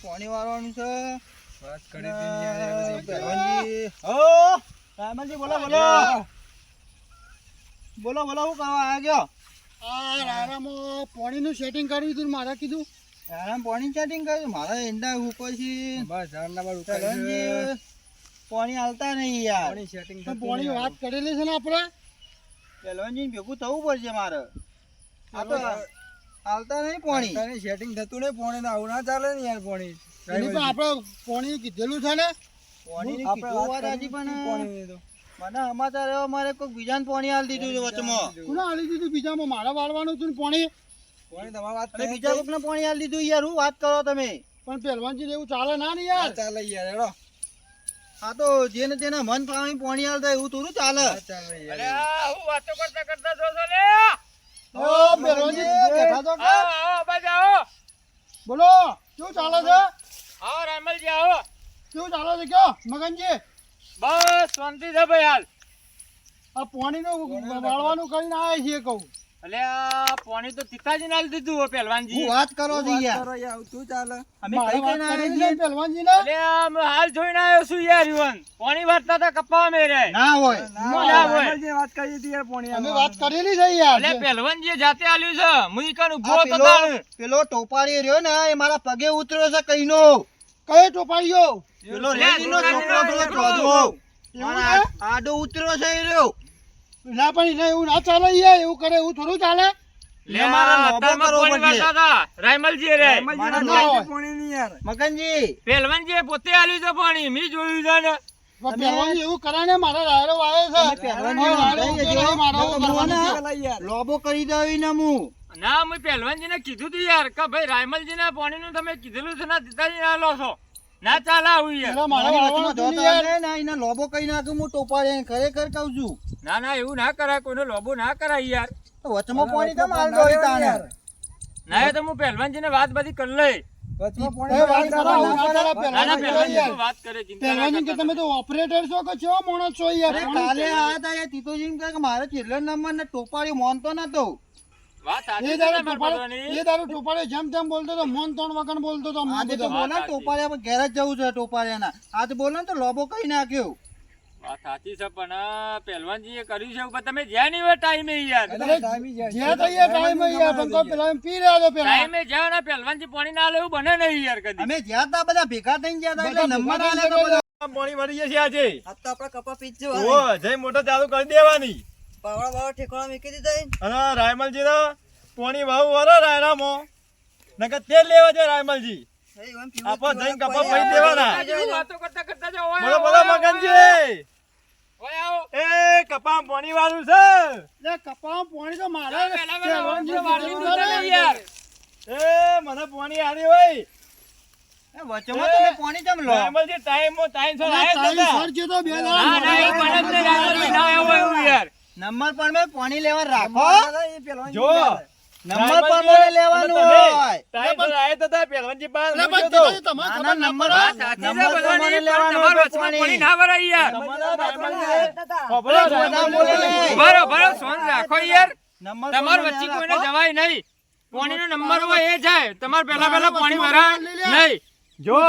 પાણી વાળવાનું છે વાત કરી હતી પહેલવાનજી. હો રામલજી બોલો બોલો બોલો બોલો હું કરવા આવ્યા ગયો? આ રારામાં પાણીનું સેટિંગ કર્યું હતું ને મારે કીધું આરામ પાણી સેટિંગ કર્યું મારા એંડા ઉપર છે બસ ઝાડના બાર પહેલવાનજી પાણી હાલતા નહીં યાર. પાણી સેટિંગ તો પાણી વાત કરેલી છે ને આપણે પહેલવાનજી ભેગું થવું પડશે મારે. આ તો હાલતા નહીં પાણી. સેટિંગ થતું નહીં પાણી આવું ના ચાલે ને યાર પાણી એની પણ આપણે પાણી કીધેલું છે ને પાણીની આપણે કીધું વાત વાત કરી હતી પણ પાણીની તો. મને સમાચાર એવા મારે કોઈ બીજાને પાણી હાલ દીધું છે વચમાં. કોને આલી દીધું બીજામાં મારે વાળવાનું હતું ને પાણી પાણી તમારે વાત અને કરી બીજા કોકને પાણી હાલ દીધું યાર. હું વાત કરો તમે? પણ પહેલવાનજી એવું ચાલે ના ને યાર ના ચાલે યાર હેડો આ તો જેને તેના મન ફાવી પાણી હાલતા એવું થોડું ચાલે. ના ચાલે યાર હું વાતો કરતા કરતા જોશો લે ઓ પહેલવાનજી બેઠા તો કે આવો બાજુ આવો બોલો શું ચાલે છે આવો રામલજી આવો શું ચાલે છે કયો મગનજી બસ શાંતિ છે ભાઈ હાલ આ પાણીનું વાળવાનું કરીને આવ્યા છીએ કહું એટલે આ પાણી તો પિતાજી ને આલી દીધું હો પહેલવાનજી હું વાત કરો છો વાત યાર. કરો યાર તું ચાલે અમે મારે કઈ કઈ વાત ના કરેલી આવીએ? છે પહેલવાનજીને એટલે આમ હાલ જોઈને આવ્યો છું યાર યુવાન પાણી વાળતા હતા કપ્પા મેરે ના હોય. ના હોય. રામલજીએ વાત કરી હતી યાર પાણી અમે આવવાનું. વાત કરેલી છે યાર એટલે પહેલવાનજીએ જાતે આલ્યું છે મુઈ કન ઉભો આ હતો પેલો તાણ. પેલો ટોપારી રહ્યો ને એ મારા પગે ઉતર્યો છે કઈનો. કયો ટોપાડીઓ પેલો લે, રેતીનો ટોપારી છોકરો પેલો છોકરો. ચોધવો. એવું મારા આડો ઉતર્યો છે એ રહ્યો. ના પણ એને એવું ના ચાલે યાર એવું કરે એવું થોડું ચાલે લે મારે આ નોબો અત્યારમાં કરવો પાણી પડશે. વાળતા હતા રામલજી રે રામલજીને મારા વાત ના કરી પાણી ની યાર મગનજી પહેલવાનજીએ પોતે આલ્યું છે પાણી મી જોયું છે ને પણ પહેલવાનજી એવું કરે ને મારા રાયરો આવે છે તમે પહેલવાનજીને હા, રાયરો સમજાઈ ઉતરે જજો. છે, મારા નકર કરવાનો મને છે. ચાલે યાર લોબો કરી દઉં એને હું. ના મેં પહેલવાનજીને કીધું તું યાર કે ભાઈ રાયમલજીને પાણીનું તમે કીધેલું છે ને પિતાજી ના લો છો ના ચાલે આવું યાર પેલા મારા મારી વાળવાનો વચમાં હતું ને જોતા યાર ને એને લોબો કરી નાખું હું ટોપારી ખરેખર કહું છું. ના ના એવું ના કરાય કોઈને લોબો ના કરાય યાર તો વચમાં પાણી કેમ હાલ દો તાણે? ના એ તો હું પહેલવાનજીને વાત બધી કરી લઈ વચમાં એ વાત પાણી કરો, હું ના ચાલે, ના ના પહેલવાનજી પહેલવાનજી યાર. તો વાત કરે ચિંતા ના પહેલવાનજી કે કરતા તમે તો ઓપરેટર છો કે કેવો માણસ છો યાર અરે કાલે આયા તા એ તીતોજીને કહે કે મારે છેલ્લો નંબર ને ટોપારી મોનતો નતો. વાત સાચી એ છે દારૂ ને મારા ટોપાડો ભગવાની. એ દારૂ ટોપાડો જેમ તેમ બોલતો તો મોન તોણ વગર બોલતો તો આજે તો બોલે ને ટોપારિયા પર ઘેર જ જવું છે ટોપારિયાના. આજે બોલે ને તો લોબો કરી નાખ્યો. વાત સાચી છે પણ પહેલવાનજીએ કર્યું છે પણ તમે જ્યાં નહીં હોય ટાઈમે યાર જે થઈએ ટાઈમ યાર પણ તો પેલા એમ પી રહ્યા તો પેલા ટાઈમે જાઓ ને પહેલવાનજી પાણી ના લેવું બને નહીં યાર કદી અમે જ્યાં તા બધા ભેગા થઈને ગયા તા એટલે બધા નંબર ભેગા આલે તો થઈને બધા. પાણી મળી જશે આજે આ તો આપણે કપા પીચ ઓ જય મોટર ચાલુ કરી દેવાની પાવડા બાવડા ઠેકાણા મૂકી દીધા. અને રાયમલજી નો પાણી વાવ વરો રાયરામો નકર તેલ લેવા જાય રાયમલજી આપણે જઈને કપા પૈ દેવાના આજુ વાતો કરતા કરતા જાઓ ઓય બોલો આવો, બોલો ઓય આવો, મગનજી ઓય આવો એ કપા પાણી વાળું છે લે કપા પાણી તો મારે પહેલા પહેલા પહેલવાનજી વાળી કીધેલું દીધા ને ને યાર એ મને પાણી આલી હોય એ વચમાં તમે પાણી કેમ લો? રાયમલજી ટાઈમ સર અલા, આયા તારી હતા સર જે તો બે ના ના એવું બને જ નહીં રાયમલજી ના આવો એવું યાર નંબર પણ મેં પાણી લેવા રાખો. જો નંબર પણ મને લેવાનું હોય. ટાઈમ સર આયા હતા પહેલવાનજી પાસે અલા, મૂક્યો પણ તો. તમારે નાના ખબર ના નંબર પડે. વાત સાચી છે નંબર તો મને બધાની, પણ લેવાનો તમારા હોય વચમાં પાણી. પાણી ના ભરાય યાર તમારા રાયમલજી બધા બોલે નહીં. બરો બરો સોન રાખો યાર નંબર તમાર પણ વચ્ચે મને કોઈને રાખો. જવાય નહીં પાણીનો નંબર હોય એ જાય તમારે પહેલા પહેલા પાણી ભરાય નહીં જો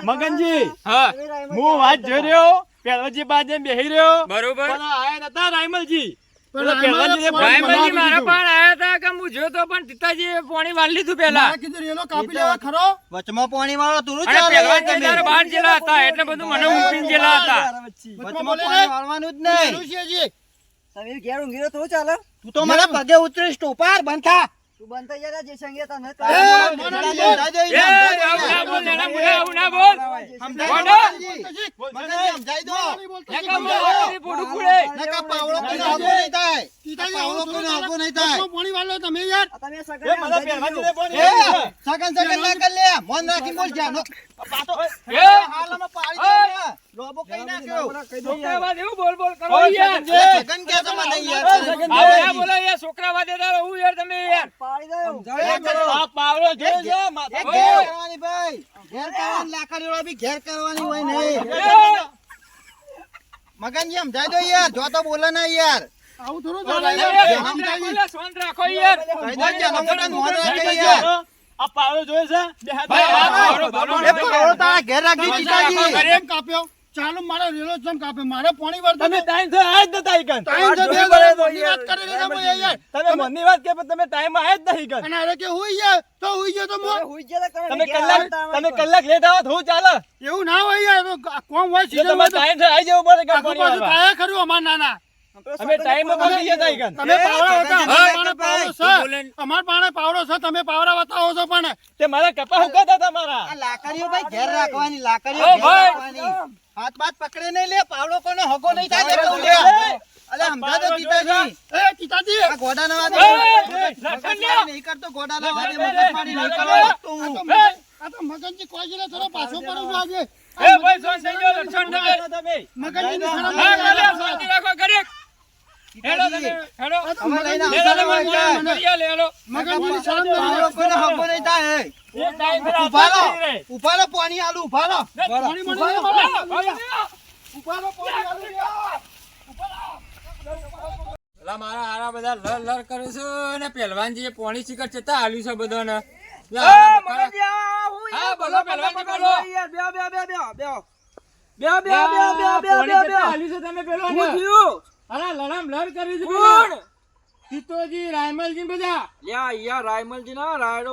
મગનજી હા હું વાત જોઈ રહ્યો પહેલવાનજી બાજુ બેહી રહ્યો બરોબર પણ આયા નતા રાયમલજી પણ પહેલવાનજીને રાયમલજી રાયમલજી મારા કીધું. પણ આયા હતા કે હું જોતો પણ પિતાજીએ પાણી વાળી લીધું પહેલા મારે કીધું રેલો કાપી લેવા ખરો વચમાં પાણી વાળો તુરું અને ચાલે યાર પહેલવાનજી તમે. તારે બહાર જેલા હતા એટલે બધું મને ઊંઘીને જેલા હતા વચમાં બોલે પાણી ને? વાળવાનું જ નહીં. પેલું છે હજી. તું તો મારા પગે ઉતરીશ ટોપાર બંધ થા. એ, સમજાઈ દો એ એને, આવું ના બોલ સમજાઈ નાના દો. મુઢા આવું ના બોલ સમજાઈ દો બોલો. મગનજી. મગનજી સમજાઈ દો. નહીં બોલતો નકા શીખી મારા જાઓ. હાથથી પોટું ફૂલે. નકા પાવડો કોઈને આગો નહીં થાય. પિતાજી પાવડો આવું કોઈને થોડું આગો નહીં ચાલે. થાય. વચમાં પાણી વાળો તમે યાર એ મને પહેલવાનજીને પાણી એ, આપ્યું. સગન સગન ના કર લે. મન રાખીને બોલ જ્યાં. પાછો. એ, હાલમાં પાડી દે ને. લોબો કઈ નાખ્યો. છોકરાવાદ એવું બોલ બોલ કરો ઓય, યાર સગનજી. એ સગન કે છે મને યાર. હવે ના બોલો યાર છોકરાવાદ દેતા રહો યાર તમે યાર આ પાવડો જોઈ છે એ માથા ઘેર પર. કરવાની ભાઈ. ઘેર કરવાની લાકડી વાળા બી ઘેર કરવાની હોય નહીં. મગનજી સમજાઈ દો યાર. જો તો બોલે ના યાર. આવું થોડું બોલે ચાલે યાર. યાર. જન્મ શાંત રાખો યાર કહી દો જન્મ મોટા મોઢ રાખે યાર. આ પાવડો જોયો છે બે હાથ ભાઈ, આ પાવડો, પાવડો, એ પાવડો તારા ઘેર રાખી સીતાજી. કેમ કાપ્યો ચાલુ મારો રેલો જમ કાપ્યો મારે પોણી વાર તમે ટાઈમ છે આજ નતા ઈકન ટાઈમ છે જોઈ બે પડે તો મોટી વાત કરી દીધા મોય યાર તમે મનની વાત કે પણ તમે ટાઈમ આજ નહીં ઈકન અને અરે કે હુઈ ગયા તો હુઈ ગયો તો મો તમે કલાક લેટ આવો તો હું ચાલે એવું ના હોય યાર તો કોમ હોય જો સીઝન તમારે ટાઈમ છે આઈ જવું પડે કે આખું પાછું થાય ખરું અમાર નાના અમે ટાઈમ માં પહોંચી ગયા ઈકન તમે પાવડા હતા સગાજી, અમાર પાવડો બોલે. છે અમાર પાસે પાવડો છે તમે પાવડા બતાવો છો પણ તે મારા કપા હુકાતા તમારા આ લાકડીઓ ભાઈ ઘેર રાખવાની, લાકડીઓ ઓ ઘેર ભાઈ. રાખવાની. હાથ બાથ પકડે નહીં લે, પાવડો કોનો હગો નહીં થાય તે કહું લે. અલે સમજા દો સીતાજી. એ પિતાજી આ ગોડાના વાદે લખણિયા. નહીં કરતો, ગોડાના વાદે મગજમારી નહીં કરતો હું. આ તો મગનજી કોઈ જલે થોડો પાછો પડું છું આજે એ ભાઈ શાંતિ જો લક્ષણ તમે તમે મગનજીની શરમ હા નહીં બોલે આવે. શાંતિ રાખો ઘરે હેડો તમે હેડો આ તો અમે લઈને મગનજી આવતા લે હોય તમે છે. કરીએ લે હેડો મગનજીની શરમ નહીં પાવડો આવે. કોનો હગો નહીં થાય. એ ટાઈમ પર ઉભા રહો, આવતા નહીં રે. ઉભા રહો, પાણી આલું, ઉભા રહો. પાણી મળી જાય બોલો, મારે. બોલો. ઉભા રહો, પાણી આલી દે. પેલા મારા હારા બધા લર લર કરે છે ને પહેલવાનજી એ પોણી શિખર ચેતા હાલ્યું છે બધાને હા બોલો પહેલવાનજી બોલો પોણી ચેતા હાલ્યું છે તમે પહેલવાન અરે લડમ લડ કરી છે પેલા. ટીટોજી રાયમલજી બધા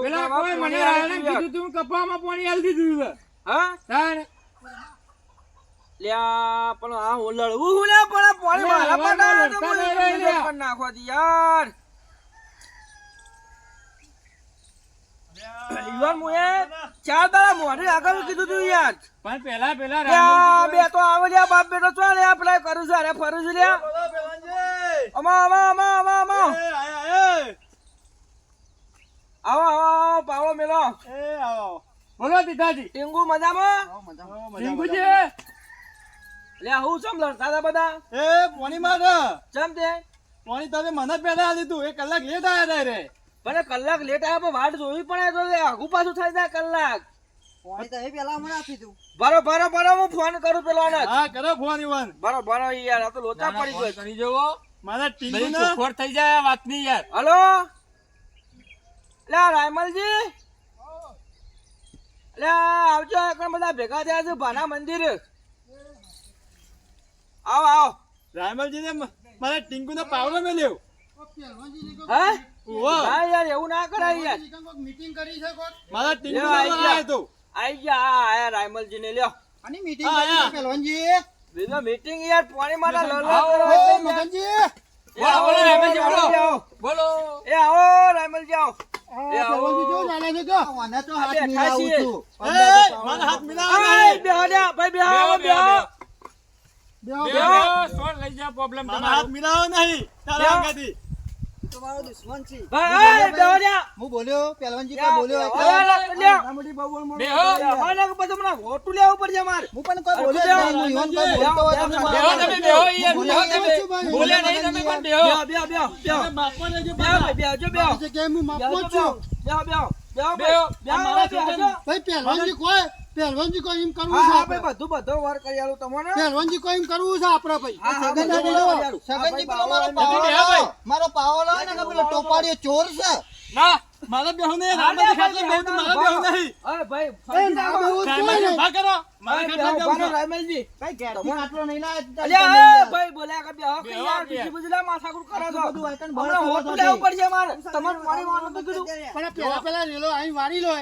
પેલા કોઈ મને રાયણે કીધું તું કપામાં પાણી હાલ દીધું છે તાણ પણ પેલા પેલા રાયમલજી બોલો પિતાજી ટીંગુજી એ પોણી માં પોણી તમે મને જ પહેલા આલી તું 1 કલાક લેટ આયા તા રે કલાક લેટ આવ્યા પણ વાટ જોવી પડે તો આગુ પાછું થઈ જાય કલાક. બરો હું ફોન કરું પેલો હા કરો ફોન ઈવન બરો યાર આ તો લોચા પડી ગયો. કરી જવો મારા ટીંગુ બધી ને ચોખવટ થઈ જાય આ વાતની યાર હલો લે રાયમલજી લે આવજો એકણ બધા ભેગા થયા છે ભાના મંદિર. આવો રાયમલજી ને મારા ટીંગુ ને પાવડો મેલ્યો હે ઓહો ના યાર એવું ના કરાય યાર. મીટિંગ કરી છે કોક મારા ટીંગુ લ્યો, આઈ આયા તો આઈ ગયા આયા રાયમલજી ને લ્યો આની meeting હા, કરી હા. છે પહેલવાનજી. બીજો મીટિંગ યાર પાણી મારા લલો ઓ મગનજી. બોલો બોલો રાયમલજી બોલો બોલો એ આવો રાયમલજી આવો. આ પહેલવાનજી કેવું ચાલે છે કે આને તો આ હાથ બેઠા મિલાવું છીએ. છું. એ મારા હાથ મિલાવો આય નહીં. બેહો લ્યા ભાઈ બેહો બેહો, બેહો. બેહો બે બે સોળ લઈ જા પ્રોબ્લેમ મારા હાથ તમારો મિલાવો નહીં તારા અંગાથી તમારો દુશ્મન છે. ભાઈ આય બેહો લ્યા. હું બોલ્યો પહેલવાનજી કોઈ લ્યા, બોલ્યો બેહો એટલે લ્યા, લ્યા. આ મોટી બહુ બોલ બેહો બેહો લ્યા, પછી મને વોટું લેવું પડશે મારે. હું પણ કોઈ બોલ્યો જ નહીં. હું ઈવન કોઈ બોલતો હોય તો બેહો, મને બેહો તમે બેહો યાર હું બેહો બોલ્યો તમે છું ભાઈ. બોલ્યા નહીં તમે પણ બેહો બેહો બેહો બેહો બેહો. માપવા લેજો બેહો ભાઈ, બેહો જો બેહો. છે કે હું માપો બેહો જ છું બેહો બેહો બેહો બેહો. બેહો મારા બેહો જો. ભાઈ પહેલવાનજી કોઈ એમ કરવું હા છે હા આપણે. ભાઈ બધો વાર કરી આલું તમને. પહેલવાનજી કોઈ એમ કરવું છે આપણે ભાઈ હા, હા, સગનજી બધો બોલો. વાર કરી આલું. સગનજી હા, પેલો ભાઈ, મારો બાવળાને પાવલો ભાઈ. લાવો. મારો પાવલો હોય ને કે પેલો ટોપાડીઓ ચોર છે. ના મારા બેહો નહીં હા, રામજી ભાઈ, ખાતર બહુ તો મારા બેહો નહીં અરે ભાઈ એ ફરી ના નાખો. બેહવું જ રાયમલજી જોઈએ ને. ઉભા કરો મારા ભાઈ, ખાતર બેહો, બેહો બાનો રાયમલજી. ભાઈ ઘેરથી ખાટલો નહીં લાવે તો અલ્યા, તમે એ યાર. ભાઈ બોલ્યા કે બેહો કે બેહો યાર કે. બીજી બધી લા માથાકૂટ કરો છો. બધું આઈકન બળ હમણાં કરો હોટું છો લેવું તે. પડશે મારે. તમારે પાણી વાળવાનું તો કીધું. પણ આ પેલા રેલો અહીં વાળી લો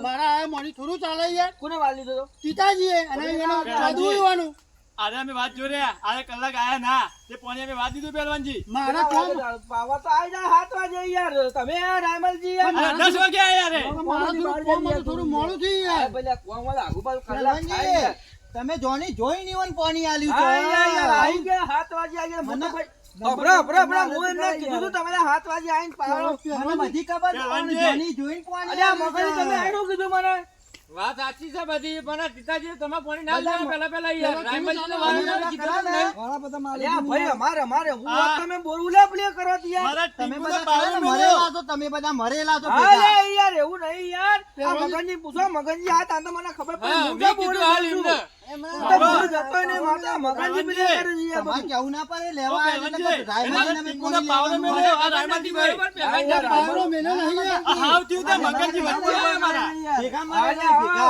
મારા આ મોડી થોડું ચાલે યાર કોને વાળી લીધો તો? પિતાજીએ અને એનો સાદું જોવાનું આજે અમે વાત જોઈ રહ્યા આજે કલાક આયા ના તે પોણી અમે વાત દીધું પહેલવાનજી મારા કોમ પાવા તો આવી જાય 7 વાગે યાર. તમે રાયમલજી યાર. અરે 10 વાગે આયા રે મારા થોડું કોમ હતું, થોડું મોડું થયું અરે યાર પેલા કુવામાં આગુ પાછું કલાક થાય પહેલવાનજી, યાર. તમે જોની જોઈને ઈવન પાણી આલ્યું હા, છે. યાર, યાર, આવી ગયા 7 વાગે આવી ગયા. મને મને- ભાઈ હમણાં હું એમને કીધું તું તમારે 7 વાગે આવીને પાડો. મને બધી ખબર છે, પણ પહેલવાનજી. જોની જોઈને પાણી અલ્યા આલ્યું મગજ છે. તમે આયનું કીધું મને. વાત સાચી છે બધી પણ પિતાજી તમે પાણી ના બધા લેવા પેલા પેલા યાર પેલા રાયમલજીને કેવું વાળી ચાલે? કીધું જ નહીં. અલ્યા ભાઈ અમારે હું હા. વાત તમે બોલું લે પ્લે કરો તો યાર. મારા તમે ટીંગુને બધા પાવડો ખરા મેલ્યો મરેલા છો, તમે બધા મરેલા છો હા ભેગા. લે યાર એવું નહીં યાર. આ મગનજી પૂછો મગનજી આ તાંતો મને ખબર હા, પડી. હું મેં ક્યાં કીધું બોલું હાલ છું? એમને. તમારે કેવું ના પડે, લેવા આવ્યા એટલે કે રાયમલજીને મેં પોણી પાવડો લેવાનું મેલ્યો, હોય. આ રાયમલજી ભાઈ. પાવડો મેલ્યો નહીં યાર. આ હાવ થયું તે મગનજી વચ્ચે આવે મારા. ભેગા મારે છે, ભેગા.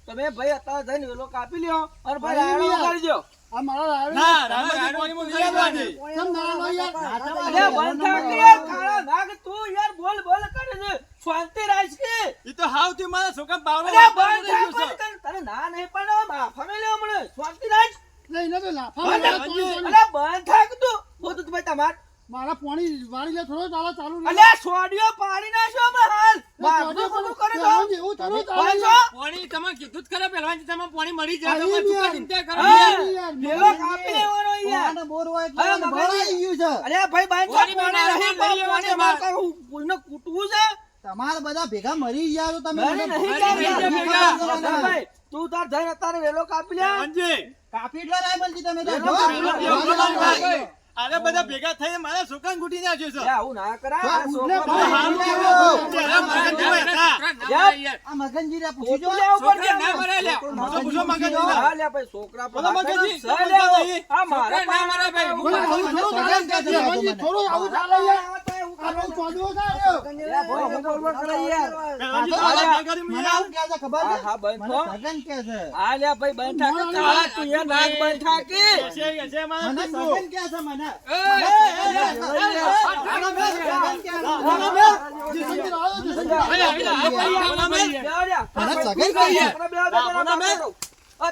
તમે ભાઈ અત્યારે જઈને વેલો કાપી લ્યો અને ભાઈ રાયડો કરી દો. આ મારા રાયડો. ના, રાયમલજી પાણીમાં નહીં આવવાની. કેમ ના લો યાર? અરે બંધ થાક કે યાર, કાળા નાગ તું યાર બોલ કરે છે. શાંતિ રાખ કે. ઈ તો હાવ થયું મારા છોકરા પાવડો અરે વાપરવાનો બંધ થઈ ગયો થાક છે. તને ના નહીં પણ માફા મેલ્યો હમણે. શાંતિ રાખ. નહીં, એને તો લાફા બંધ માર્યા થાક. તોય અરે બંધ થાક તું. બોલ તું ભાઈ તમાર. મારા પાણી વાળી લે થોડો ચાલુ રહે. અલ્યા સોડિયો પાડી નાખ્યો હમણાં હાલ. માફું બધું કરે તો. પહેલવાનજી, એવું થોડું ચાલે બંધ યાર. છો? પાણી તમે કીધું જ ખરા પહેલવાનજી, તમે પાણી મળી જાય આઈ તમે યાર. શું ચિંતા કરો હા. યાર. યાર, વેલો કાપી લેવાનો યાર. પોણાનો બોર હોય એટલે હા, મને મગનજી. ભરાઈ ગયું છે. અરે ભાઈ બંધ થાક. પાણી પાણી બનાવવા નહીં લઈ પાણી આવવાના માર કાંઈ કોઈને કૂટવું છે. તમારે બધા ભેગા મરી ગયા તો તમે અરે મને નહીં ભેગા. કાપ્યા. ભાઈ તું તાર જઈને અત્યારે વેલો કાપી લે. પહેલવાનજી, કાપી એટલા રાયમલજી તમે તો. વેલો કાપી જો. લે. આને બધા ભેગા થઈને મારા છોકરાને ઘૂંટી નાખ્યો છે. લે, આવું ના કરાય. આ લે, છોકરો ભાઈ, હારું લે, કેવો. લે. અરે મગનજી ભાઈ હતા. યાર. આ મગનજી રે પૂછી જો. છોકરો લેવું પડશે છોકરા ના મરે લ્યા. આમાં. પૂછો મગનજી હા, ના. હા, લે ભાઈ, છોકરા પર બોલો હાથ મગનજી, ના બોલો લે, મગનજી. આ મારા છોકરા ના મરે ભાઈ. બોલો, આવું થોડું ચાલે યાર. પહેલવાનજી, થોડું આવું ચાલે યાર. આ બહુ ચોદવો થાય યાર. લે, ભાઈ, હું બોલવા કરે યાર. પહેલવાનજી, હા, તારા હા. ભેગાની મને મને આવું કહે છે ખબર છે? હા, બંધ મને થો. સગન કહે છે. હા, લે, ભાઈ, બંધ થાક. ચાલ, તું યાર નાક બંધ થાકી. હશે મારા મને પિંગુ. સગન કહે છે મને. જીસંજી લાવો, જીસંજી. ના, હું અમે ના. આ તો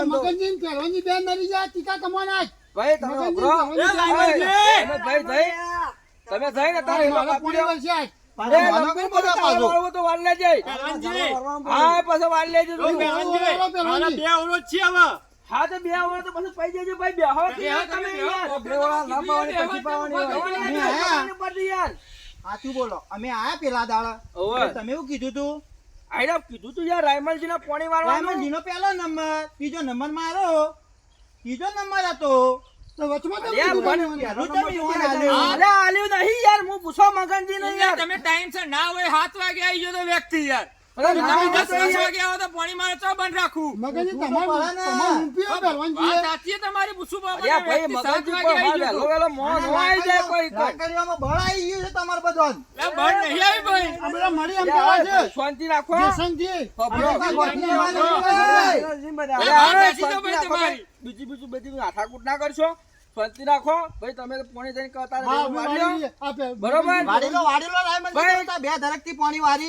મગનજી ને પહેલવાનજી બેન મરી ગયા, ટીકા કમાવાના જ. તમે જઈને તારે આ મારા પૂરી વર્ષે આજ. પહેલવાનજી, હા પછી વાળ લેજો ઓ પહેલવાનજી, મારા બે અવરોધ છે હવે. હા તો બે હોય તો પછી પૈ જજો ભાઈ બેહો કે તમે યાર બે વાળા ના પાવાની પછી પાવાની યાર સાચું બોલો. અમે આયા પેલા દાડા. ઓવે. તમે એવું કીધું તું? આઈડા કીધું તું યાર રાયમલજી ના પાણી વાળવાનું રાયમલજીનો પહેલો નંબર, બીજો નંબર મારો, ત્રીજો નંબર હતો. તો વચમાં તો અલ્યા, કીધું મને તમે. પહેલું તમે યુવાન આલ્યું. અરે આલ્યું નહીં યાર હું પૂછો મગનજી ને યાર તમે ટાઈમ સર ના હોય 7 વાગે આવી ગયો તો વ્યક્તિ યાર. અરે તમે ના, 10 વાગે આવો તો પાણી મારે ચો બંધ રાખું. મગનજી પૂછવું તો પડે ને. તમારું રૂપિયો પહેલવાનજી. વાત સાચી છે તમારી, પૂછવું પડે. અરે ભાઈ વ્યક્તિ 7 મગનજી વાગે પર આવી હા ગયો વેલો તો. વેલો મોં નો આવી જાય કોઈ લાકડીઓમાં બળ આવી ગયું છે તમારે બધો. લે, બંધ નહીં આવી ભાઈ. આ બધા મળી એમ કહેવાય છે. શાંતિ રાખો જીસંજી. બીજી બધી માથાકૂટ ના કરશો શાંતિ રાખો ભાઈ તમે પાણી જઈને કરતા હા, અમે વાળી લો. વાળી લઈએ. આ બરોબર વાડીલો રાયમલજી, બે ધરકથી પાણી વારી